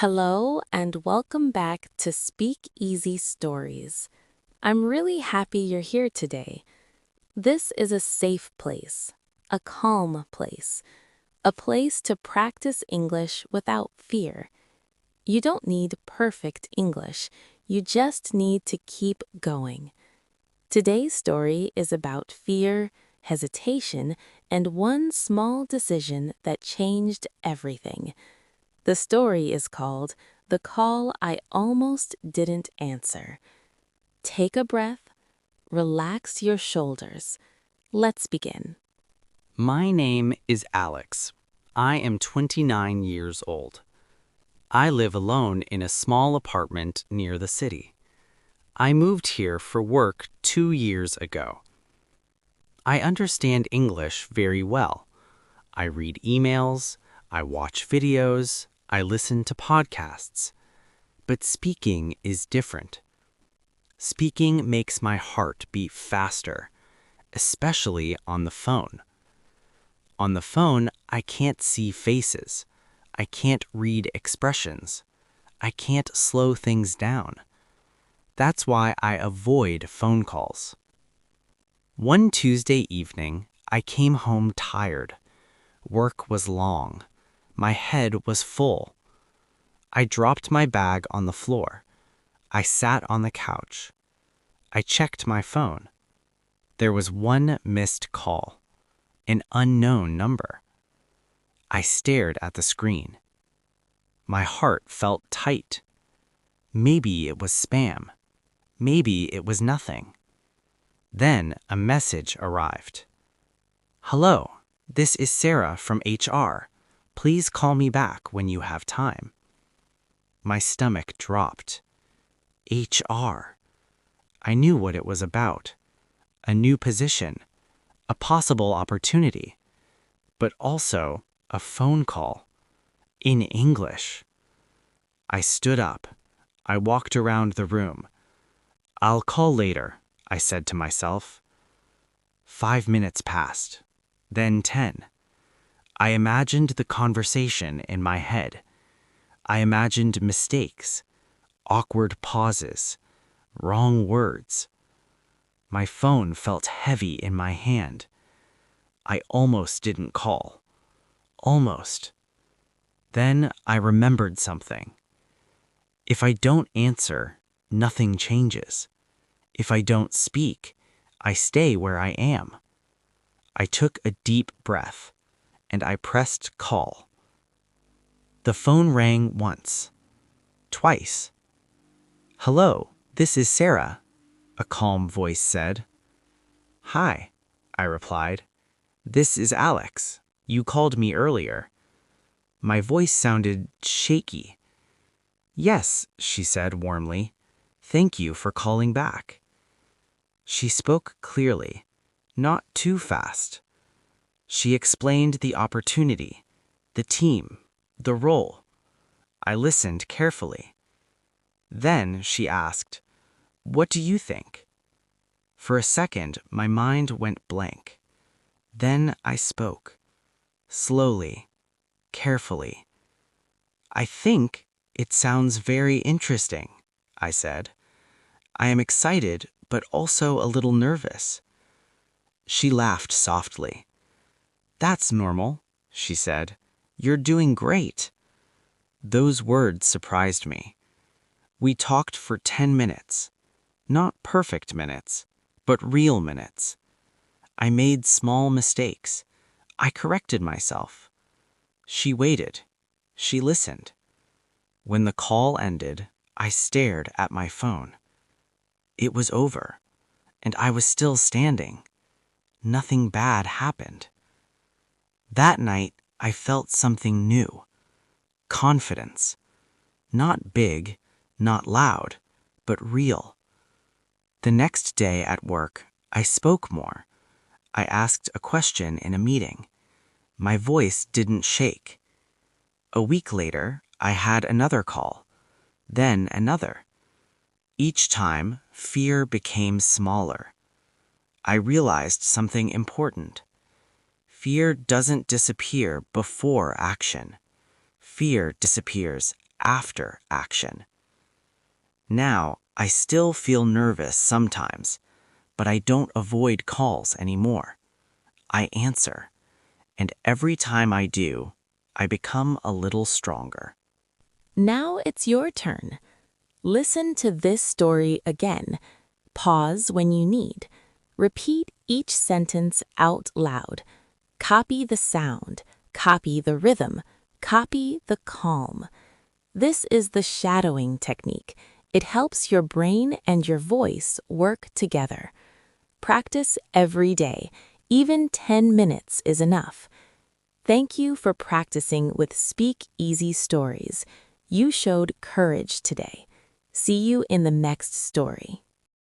Hello and welcome back to SpeakEasy Stories. I'm really happy you're here today. This is a safe place, a calm place, a place to practice English without fear. You don't need perfect English, you just need to keep going. Today's story is about fear, hesitation, and one small decision that changed everything. The story is called The Call I Almost Didn't Answer. Take a breath, relax your shoulders. Let's begin. My name is Alex. I am 29 years old. I live alone in a small apartment near the city. I moved here for work 2 years ago. I understand English very well. I read emails, I watch videos, I listen to podcasts. But speaking is different. Speaking makes my heart beat faster, especially on the phone. On the phone, I can't see faces. I can't read expressions. I can't slow things down. That's why I avoid phone calls. One Tuesday evening, I came home tired. Work was long. My head was full. I dropped my bag on the floor. I sat on the couch. I checked my phone. There was one missed call, an unknown number. I stared at the screen. My heart felt tight. Maybe it was spam. Maybe it was nothing. Then a message arrived. "Hello, this is Sarah from HR. Please call me back when you have time." My stomach dropped. HR. I knew what it was about. A new position, a possible opportunity, but also a phone call. In English. I stood up. I walked around the room. "I'll call later," I said to myself. 5 minutes passed, then 10. I imagined the conversation in my head. I imagined mistakes, awkward pauses, wrong words. My phone felt heavy in my hand. I almost didn't call. Almost. Then I remembered something. If I don't answer, nothing changes. If I don't speak, I stay where I am. I took a deep breath, and I pressed call. The phone rang once, twice. "Hello, this is Sarah," a calm voice said. "Hi," I replied. "This is Alex. You called me earlier." My voice sounded shaky. "Yes," she said warmly. "Thank you for calling back." She spoke clearly, not too fast. She explained the opportunity, the team, the role. I listened carefully. Then she asked, "What do you think?" For a second, my mind went blank. Then I spoke, slowly, carefully. "I think it sounds very interesting," I said. "I am excited, but also a little nervous." She laughed softly. "That's normal," she said. "You're doing great." Those words surprised me. We talked for 10 minutes. Not perfect minutes, but real minutes. I made small mistakes. I corrected myself. She waited. She listened. When the call ended, I stared at my phone. It was over, and I was still standing. Nothing bad happened. That night, I felt something new. Confidence. Not big, not loud, but real. The next day at work, I spoke more. I asked a question in a meeting. My voice didn't shake. A week later, I had another call, then another. Each time, fear became smaller. I realized something important. Fear doesn't disappear before action. Fear disappears after action. Now, I still feel nervous sometimes, but I don't avoid calls anymore. I answer, and every time I do, I become a little stronger. Now it's your turn. Listen to this story again. Pause when you need. Repeat each sentence out loud. Copy the sound. Copy the rhythm. Copy the calm. This is the shadowing technique. It helps your brain and your voice work together. Practice every day. Even 10 minutes is enough. Thank you for practicing with SpeakEasy Stories. You showed courage today. See you in the next story.